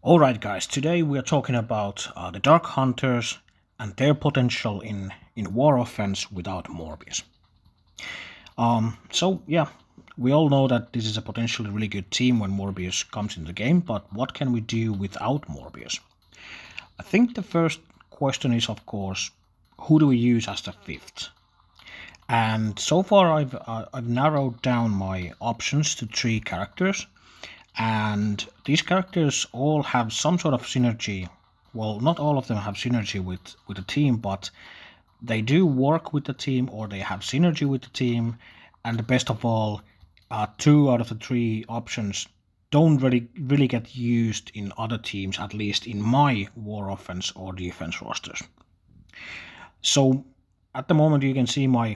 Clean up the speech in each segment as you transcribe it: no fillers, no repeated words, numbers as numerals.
Alright guys, today we are talking about the Dark Hunters and their potential in war offense without Morbius. So we all know that this is a potentially really good team when Morbius comes in the game, but what can we do without Morbius? I think the first question is, of course, who do we use as the fifth? And so far I've narrowed down my options to three characters, and these characters all have some sort of synergy. Well, not all of them have synergy with the team, but they do work with the team or they have synergy with the team. And the best of all, two out of the three options don't really get used in other teams, at least in my war offense or defense rosters. So at the moment you can see my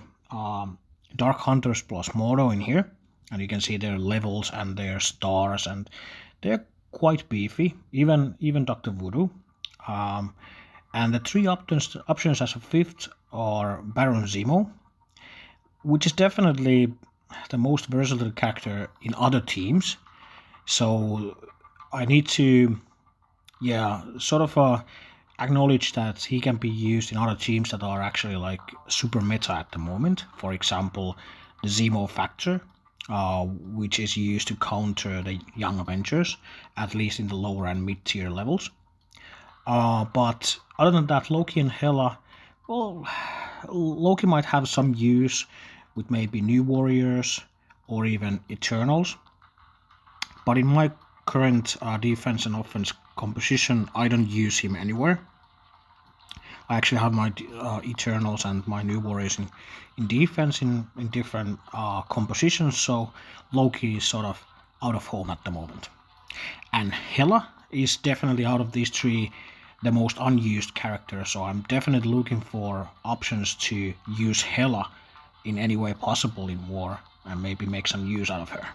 Dark Hunters plus Moro in here, and you can see their levels and their stars, and they're quite beefy, even Dr. Voodoo. Um, and the three options as a fifth are Baron Zemo, which is definitely the most versatile character in other teams. So I need to, sort of acknowledge that he can be used in other teams that are actually like super meta at the moment. For example, the Zemo Factor, which is used to counter the Young Avengers, at least in the lower and mid tier levels. But other than that, Loki and Hela, well, Loki might have some use with maybe New Warriors or even Eternals. But in my current defense and offense composition, I don't use him anywhere. I actually have my Eternals and my New Warriors in defense in different compositions, so Loki is sort of out of home at the moment. And Hela is definitely out of these three the most unused character, so I'm definitely looking for options to use Hela in any way possible in war and maybe make some use out of her.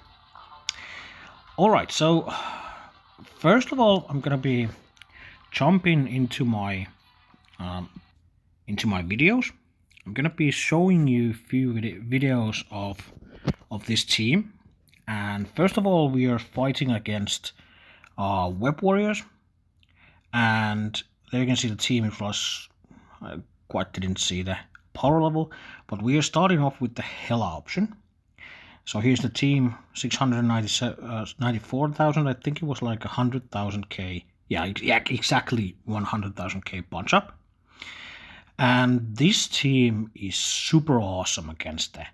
Alright, so first of all, I'm gonna be jumping into my videos. I'm gonna be showing you a few videos of this team. And first of all, we are fighting against Web Warriors, and there you can see the team in plus. I quite didn't see the power level, but we are starting off with the Hela option. So here's the team, 694,000. I think it was like 100,000k. Yeah, exactly 100,000k punch up. And this team is super awesome against the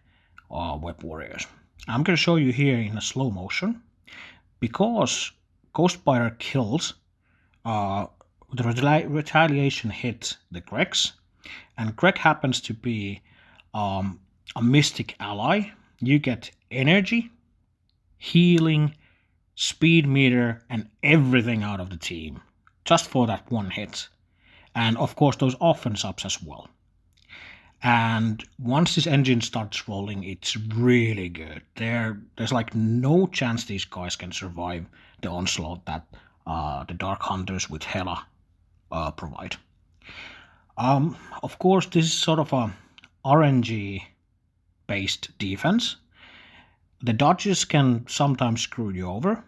Web Warriors. I'm going to show you here in a slow motion. Because Ghostbiter kills, the retaliation hit the Gregs, and Greg happens to be a mystic ally. You get energy, healing, speed meter, and everything out of the team just for that one hit. And of course those offense ups as well. And once this engine starts rolling, it's really good. There's like no chance these guys can survive the onslaught that the Dark Hunters with Hela provide. Of course, this is sort of a RNG based defense. The dodges can sometimes screw you over,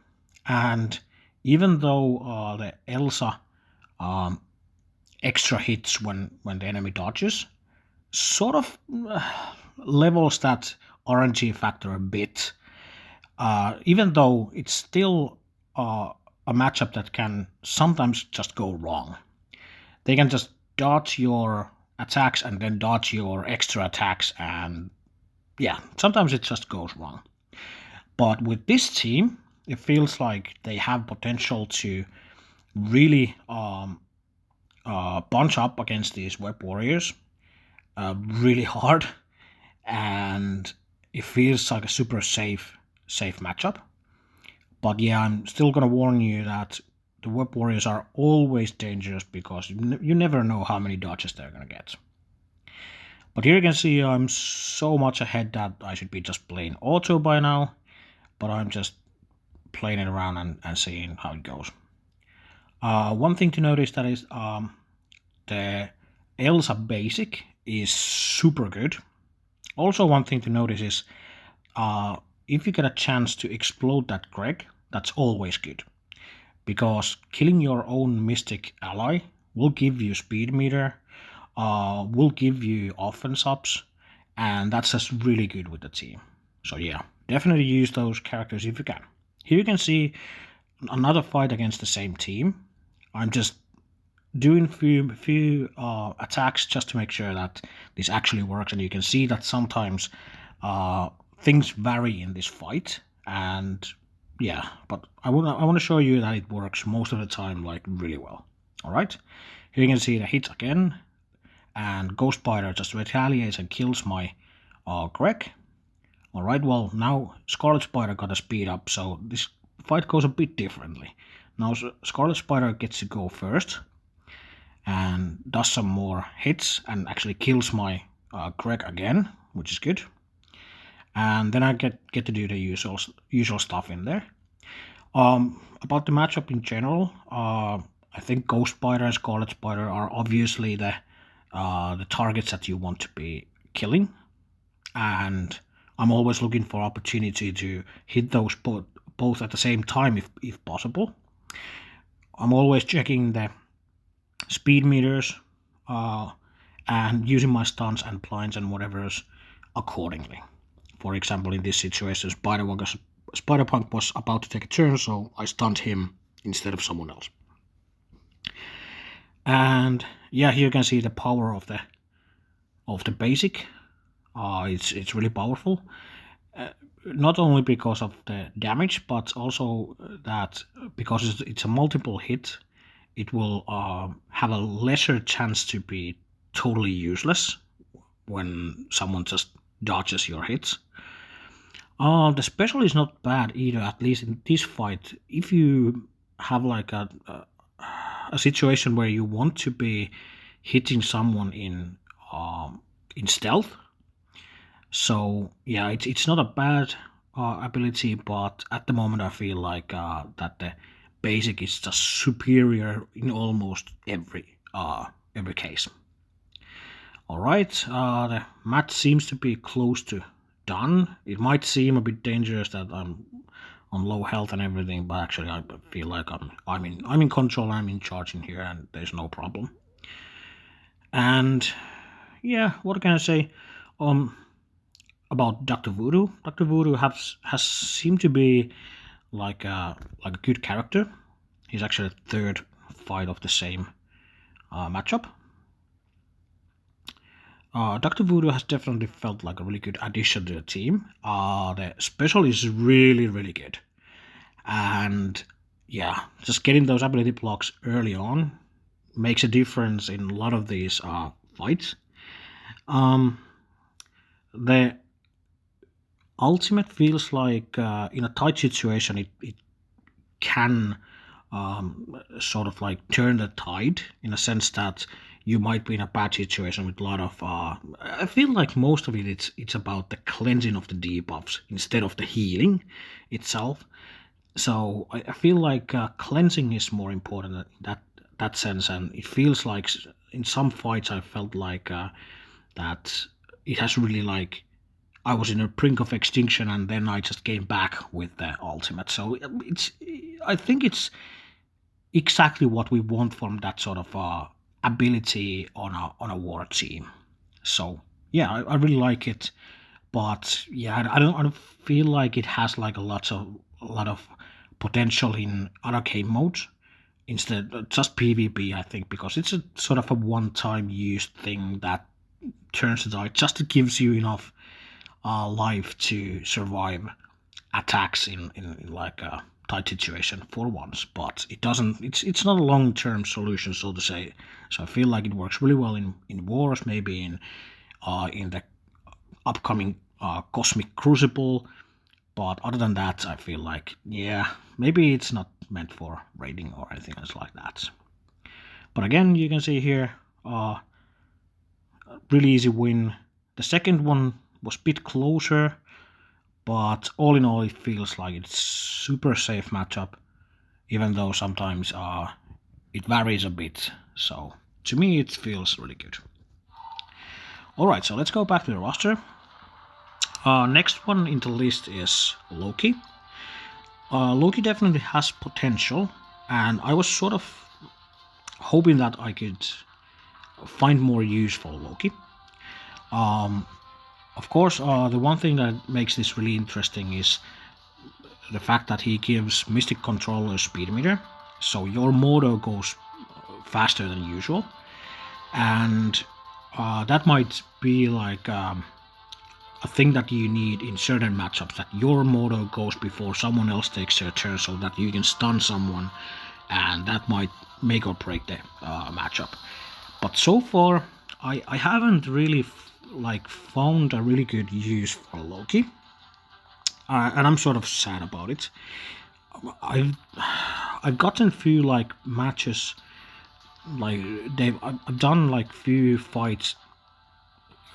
and even though the Elsa extra hits when the enemy dodges sort of levels that RNG factor a bit, even though it's still a matchup that can sometimes just go wrong. They can just dodge your attacks and then dodge your extra attacks, and yeah, sometimes it just goes wrong. But with this team, it feels like they have potential to really bunch up against these Web Warriors really hard, and it feels like a super safe matchup. But yeah, I'm still gonna warn you that the Web Warriors are always dangerous because you never know how many dodges they're gonna get. But here you can see I'm so much ahead that I should be just playing auto by now, but I'm just playing it around and seeing how it goes. One thing to notice that is the Elsa basic is super good. Also, one thing to notice is if you get a chance to explode that Greg, that's always good. because killing your own mystic ally will give you speed meter, will give you offense ups, and that's just really good with the team. So yeah, definitely use those characters if you can. Here you can see another fight against the same team. I'm just doing few attacks just to make sure that this actually works, and you can see that sometimes things vary in this fight, and yeah, but I want to show you that it works most of the time, like really well. All right, here you can see the hit again, and Ghost Spider just retaliates and kills my Greg. All right, well now Scarlet Spider got a speed up, so this fight goes a bit differently. Now Scarlet Spider gets to go first and does some more hits and actually kills my Greg again, which is good. And then I get to do the usual stuff in there. About the matchup in general, I think Ghost Spider and Scarlet Spider are obviously the targets that you want to be killing, and I'm always looking for opportunity to hit those both at the same time if possible. I'm always checking the speed meters and using my stunts and blinds and whatever's accordingly. For example, in this situation, Spider-Punk was about to take a turn, so I stunned him instead of someone else. And yeah, here you can see the power of the basic. It's really powerful. Not only because of the damage, but also that because it's a multiple hit, it will have a lesser chance to be totally useless when someone just dodges your hits. The special is not bad either, at least in this fight. If you have like a situation where you want to be hitting someone in stealth, so yeah, it's not a bad ability, but at the moment I feel like that the basic is just superior in almost every case. All right, the match seems to be close to done. It might seem a bit dangerous that I'm on low health and everything, but actually I feel like I'm in control. I'm in charge in here, and there's no problem. And yeah, what can I say? About Dr. Voodoo. Dr. Voodoo has seemed to be like a good character. He's actually the third fight of the same matchup. Dr. Voodoo has definitely felt like a really good addition to the team. The special is really, really good. And yeah, just getting those ability blocks early on makes a difference in a lot of these fights. The ultimate feels like in a tight situation, it can sort of like turn the tide in a sense that you might be in a bad situation with a lot of I feel like most of it's about the cleansing of the debuffs instead of the healing itself. So I feel like cleansing is more important in that sense, and it feels like in some fights I felt like that it has really like I was in a brink of extinction and then I just came back with the ultimate. So I think it's exactly what we want from that sort of ability on a war team. So yeah, I really like it, but yeah, I don't feel like it has like a lot of potential in other game modes. Instead, just PvP, I think, because it's a sort of a one-time used thing that turns the tide. Just it gives you enough life to survive attacks in like a tight situation for once, but it doesn't. It's not a long-term solution, so to say. So I feel like it works really well in wars, maybe in the upcoming Cosmic Crucible. But other than that, I feel like yeah, maybe it's not meant for raiding or anything else like that. But again, you can see here, really easy win. The second one was a bit closer, but all in all, it feels like it's super safe matchup, even though sometimes it varies a bit. So to me, it feels really good. All right, so let's go back to the roster. Next one in the list is Loki. Loki definitely has potential. and I was sort of hoping that I could find more use for Loki. Um, of course, the one thing that makes this really interesting is the fact that he gives Mystic Controller speed meter, so your motor goes faster than usual, and that might be like a thing that you need in certain matchups, that your motor goes before someone else takes their turn, so that you can stun someone, and that might make or break the matchup. But so far, I haven't really like found a really good use for Loki, and I'm sort of sad about it. I've I've gotten few like matches, like I've done like few fights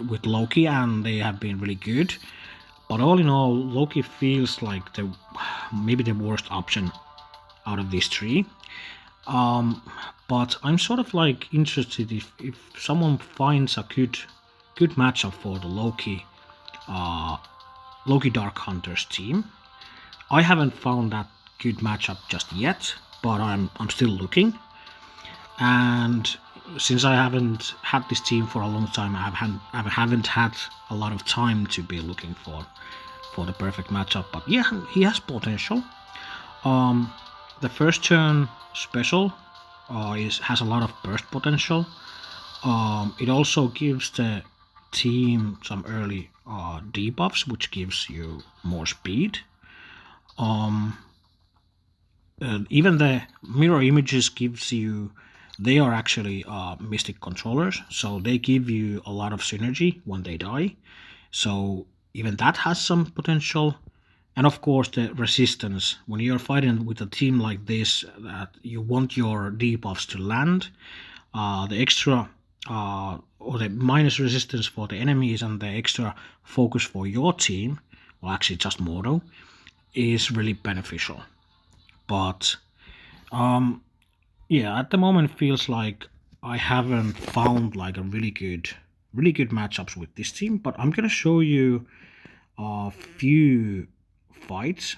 with Loki, and they have been really good. But all in all, Loki feels like the maybe the worst option out of these three. Um, but I'm sort of like interested if someone finds a good matchup for the uh, Loki Dark Hunters team. I haven't found that good matchup just yet, but I'm still looking. And since I haven't had this team for a long time, I haven't had a lot of time to be looking for the perfect matchup. But yeah, he has potential. Um, the first turn special has a lot of burst potential. It also gives the team some early debuffs, which gives you more speed. Um, Even the mirror images gives you, they are actually mystic controllers, so they give you a lot of synergy when they die. So even that has some potential. And of course, the resistance. When you're fighting with a team like this, that you want your debuffs to land, the extra or the minus resistance for the enemies and the extra focus for your team, well, actually just Moto, is really beneficial. But yeah, at the moment, it feels like I haven't found like a really good matchups with this team. But I'm gonna show you a few fights.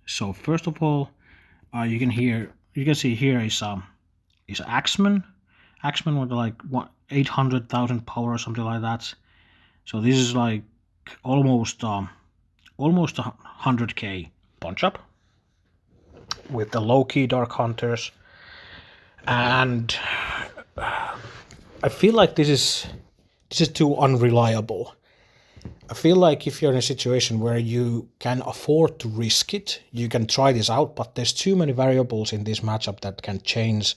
So first of all, you can see here is Axeman, Axeman with like what 800,000 power or something like that. So this is like almost almost 100k punch up with the Loki Dark Hunters, and I feel like this is too unreliable. I feel like if you're in a situation where you can afford to risk it, you can try this out, but there's too many variables in this matchup that can change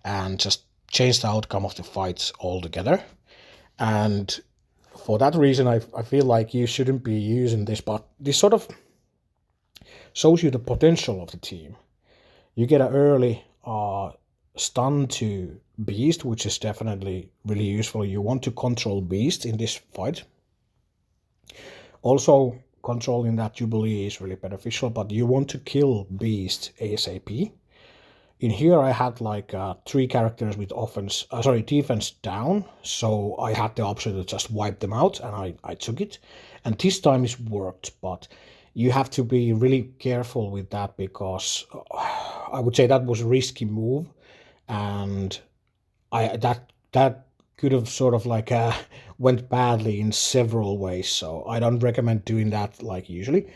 and just change the outcome of the fights altogether. And for that reason, I feel like you shouldn't be using this, but this sort of shows you the potential of the team. You get an early stun to Beast, which is definitely really useful. You want to control Beast in this fight. Also, controlling that Jubilee is really beneficial, but you want to kill Beast ASAP. In here, I had like three characters with defense down, so I had the option to just wipe them out, and I took it. And this time it worked, but you have to be really careful with that because I would say that was a risky move, and that could have sort of like went badly in several ways. So I don't recommend doing that like usually.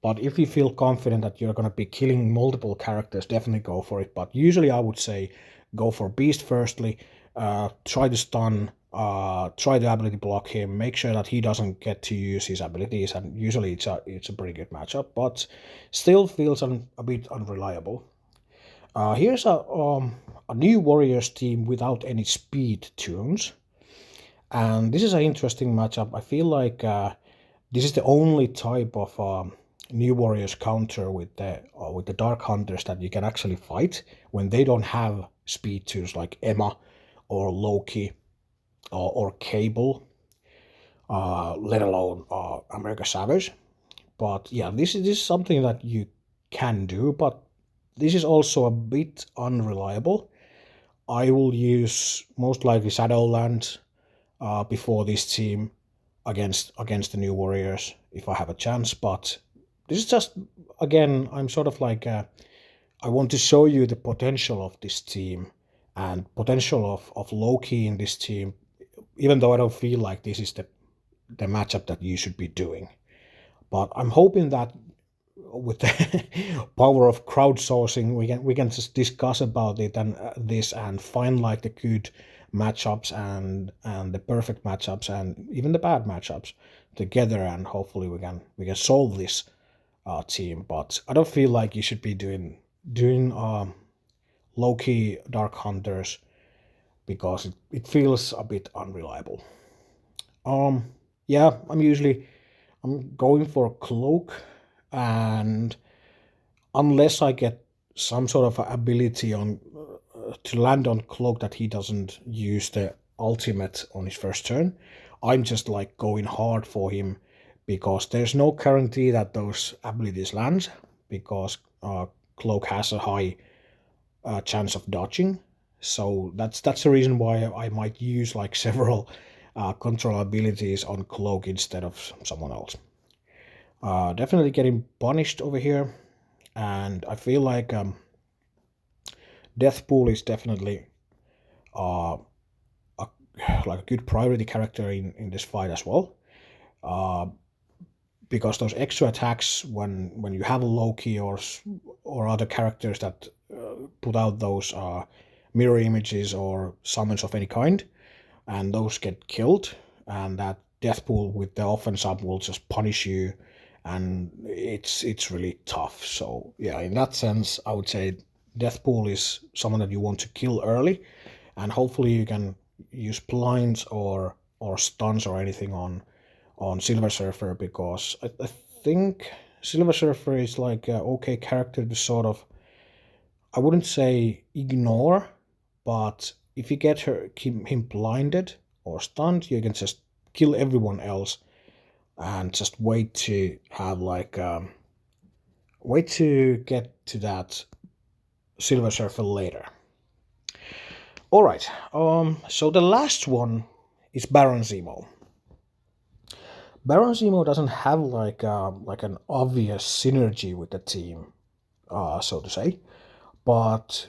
But if you feel confident that you're going to be killing multiple characters, definitely go for it. But usually I would say go for Beast firstly, try to stun, try the ability block him, make sure that he doesn't get to use his abilities, and usually it's a pretty good matchup, but still feels a bit unreliable. Here's a new Warriors team without any speed tunes, and this is an interesting matchup. I feel like this is the only type of new Warriors counter with the Dark Hunters that you can actually fight when they don't have speed tunes like Emma or Loki or Cable, let alone America Savage. But yeah, this is something that you can do, but this is also a bit unreliable. I will use most likely Shadowlands before this team against the New Warriors if I have a chance. But this is just, again, I'm sort of like I want to show you the potential of this team and potential of Loki in this team, even though I don't feel like this is the matchup that you should be doing. But I'm hoping that with the power of crowdsourcing, we can just discuss about it and this and find like the good matchups and the perfect matchups and even the bad matchups together, and hopefully we can solve this team. But I don't feel like you should be doing Loki Dark Hunters because it feels a bit unreliable. Yeah, I'm going for cloak, and unless I get some sort of ability on to land on cloak that he doesn't use the ultimate on his first turn, I'm just like going hard for him because there's no guarantee that those abilities land because cloak has a high chance of dodging. So that's the reason why I might use like several control abilities on cloak instead of someone else. Definitely getting punished over here, and I feel like Deathpool is definitely uh, a, like a good priority character in this fight as well. Uh, because those extra attacks when you have a Loki or other characters that put out those mirror images or summons of any kind, and those get killed, and that Deathpool with the offense up will just punish you, and it's really tough. So yeah, in that sense, I would say Deathpool is someone that you want to kill early, and hopefully you can use blinds or stuns or anything on Silver Surfer because I think Silver Surfer is like a okay character to sort of, I wouldn't say ignore, but if you get him blinded or stunned, you can just kill everyone else and just wait to get to that Silver Surfer later. All right. So the last one is Baron Zemo. Baron Zemo doesn't have like an obvious synergy with the team, so to say, but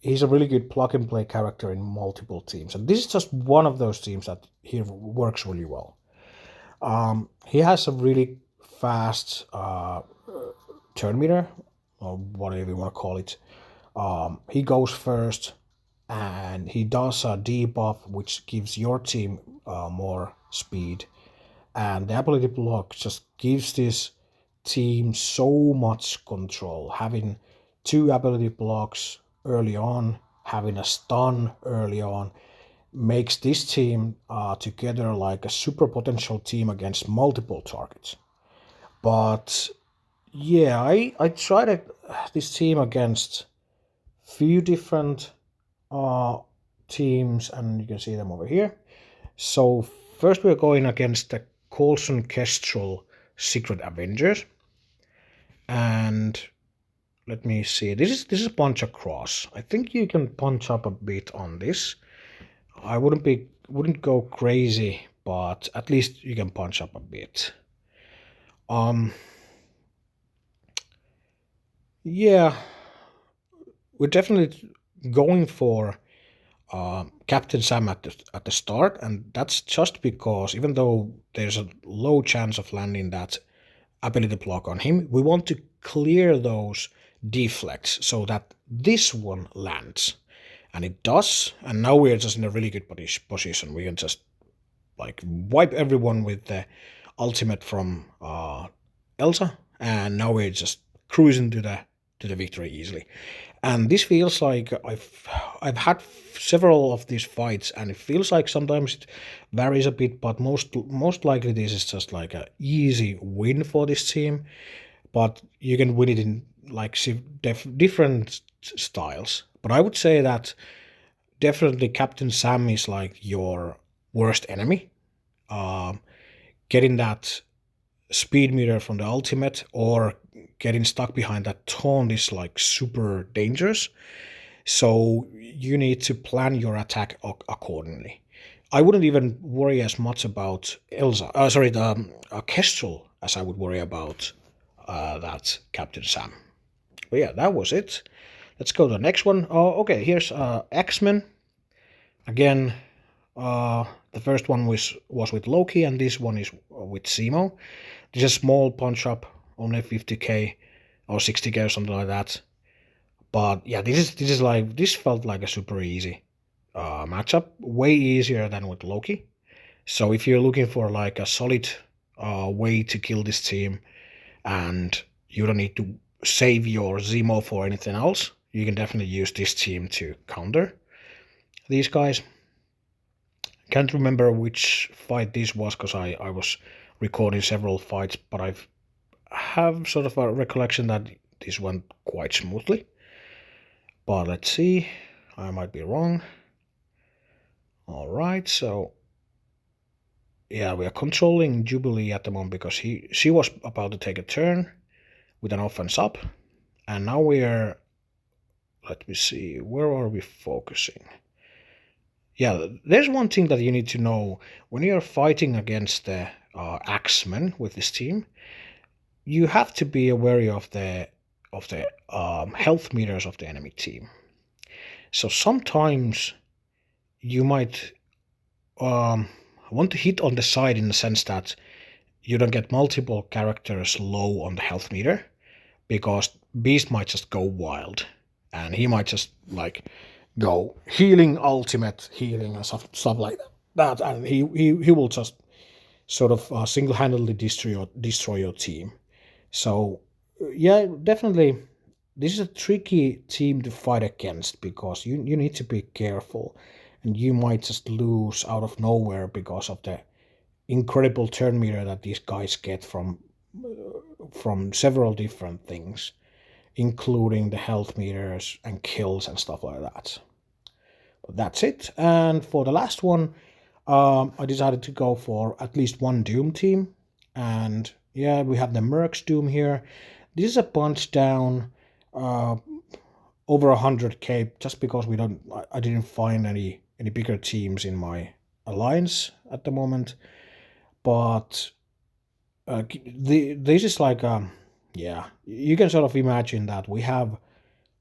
he's a really good plug and play character in multiple teams, and this is just one of those teams that he works really well. He has a really fast turn meter, or whatever you want to call it. He goes first, and he does a debuff, which gives your team more speed. And the ability block just gives this team so much control. Having two ability blocks early on, having a stun early on, makes this team together like a super potential team against multiple targets. But yeah, I tried this team against few different uh, teams, and you can see them over here. So first we're going against the Coulson Kestrel Secret Avengers, and let me see. This is punch across. I think you can punch up a bit on this. I wouldn't go crazy, but at least you can punch up a bit. Um, yeah, we're definitely going for Captain Sam at the start, and that's just because even though there's a low chance of landing that ability block on him, we want to clear those deflects so that this one lands, and it does. And now we're just in a really good position. We can just like wipe everyone with the ultimate from Elsa, and now we're just cruising to the victory easily. And this feels like I've had several of these fights, and it feels like sometimes it varies a bit, but most likely this is just like a easy win for this team. But you can win it in like different styles. But I would say that definitely Captain Sam is like your worst enemy. Um, Getting that speed meter from the ultimate or getting stuck behind that taunt is like super dangerous. So you need to plan your attack accordingly. I wouldn't even worry as much about the Kestrel as I would worry about that Captain Sam. But yeah, that was it. Let's go to the next one. Oh, okay, here's X-Men. Again, the first one was with Loki, and this one is with Zemo. This is a small punch up, only 50k or 60k or something like that. But yeah, this felt like a super easy matchup, way easier than with Loki. So if you're looking for like a solid way to kill this team, and you don't need to save your Zemo for anything else, you can definitely use this team to counter these guys. Can't remember which fight this was because I was recording several fights, but I have sort of a recollection that this went quite smoothly. But let's see, I might be wrong. All right, so yeah, we are controlling Jubilee at the moment because she was about to take a turn with an offense up, and now we're, let me see, where are we focusing? Yeah, there's one thing that you need to know when you're fighting against the Axemen with this team. You have to be aware of the health meters of the enemy team. So sometimes you might want to hit on the side in the sense that you don't get multiple characters low on the health meter, because Beast might just go wild and he might just like go healing, ultimate healing and stuff like that, and he will just sort of single-handedly destroy your team. So yeah, definitely this is a tricky team to fight against because you need to be careful, and you might just lose out of nowhere because of the incredible turn meter that these guys get from several different things, including the health meters and kills and stuff like that. But that's it. And for the last one, I decided to go for at least one Doom team. And yeah, we have the Mercs Doom here. This is a punch down uh, over 100k just because I didn't find any bigger teams in my alliance at the moment. But this is like yeah, you can sort of imagine that we have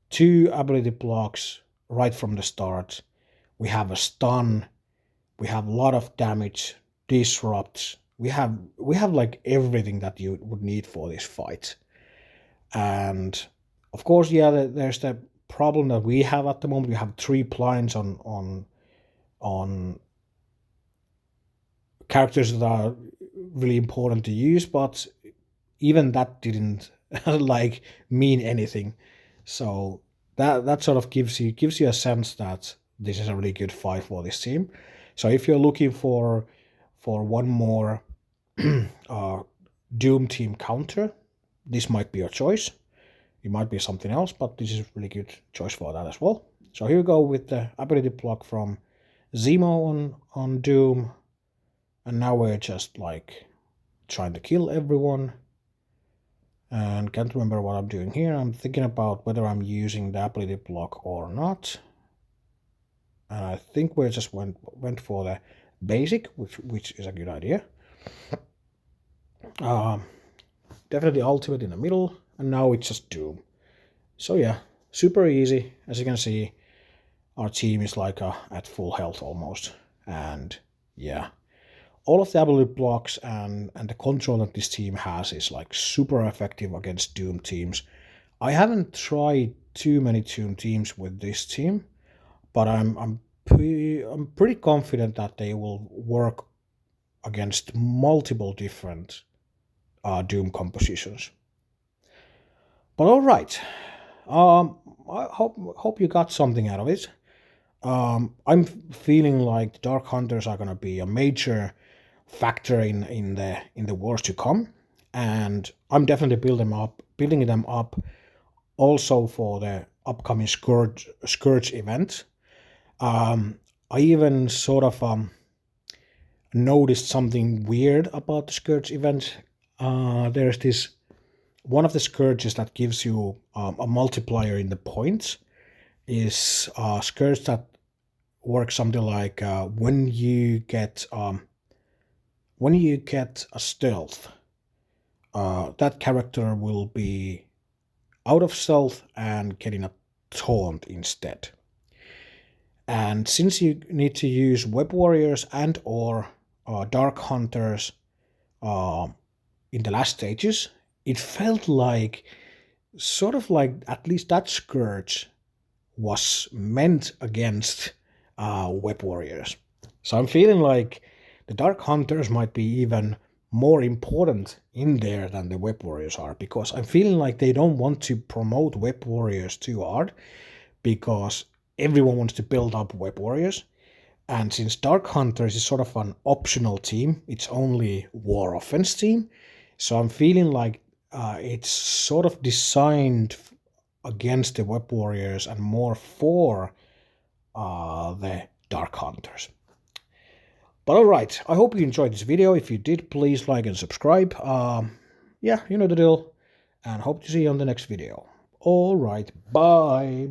two ability blocks right from the start. We have a stun, we have a lot of damage, disrupt. We have like everything that you would need for this fight. And of course, yeah, there's the problem that we have at the moment. We have three blinds on characters that are really important to use, but even that didn't like mean anything. So that sort of gives you a sense that this is a really good fight for this team. So if you're looking for one more uh, Doom team counter, this might be your choice. It might be something else, but this is a really good choice for that as well. So here we go with the ability block from Zemo on Doom, and now we're just like trying to kill everyone. And can't remember what I'm doing here. I'm thinking about whether I'm using the ability block or not. And I think we just went for the basic, which is a good idea. Definitely ultimate in the middle, and now it's just Doom. So yeah, super easy. As you can see, our team is like at full health almost. And yeah, all of the ability blocks and the control that this team has is like super effective against Doom teams. I haven't tried too many Doom teams with this team, but I'm pretty confident that they will work against multiple different Doom compositions. But all right, I hope you got something out of it. I'm feeling like the Dark Hunters are gonna be a major factor in the wars to come, and I'm definitely building them up also for the upcoming Scourge event. I even sort of noticed something weird about the Scourge event. There's this one of the Scourges that gives you a multiplier in the points is a Scourge that works something like when you get a stealth, that character will be out of stealth and getting a taunt instead. And since you need to use web warriors and or dark hunters in the last stages, it felt like sort of like at least that scourge was meant against web warriors. So I'm feeling like the dark hunters might be even more important in there than the web warriors are, because I'm feeling like they don't want to promote web warriors too hard, because everyone wants to build up web warriors. And since dark hunters is sort of an optional team, it's only war offense team, so I'm feeling like it's sort of designed against the web warriors and more for the dark hunters. But alright, I hope you enjoyed this video. If you did, please like and subscribe. Yeah, you know the drill. And hope to see you on the next video. Alright, bye.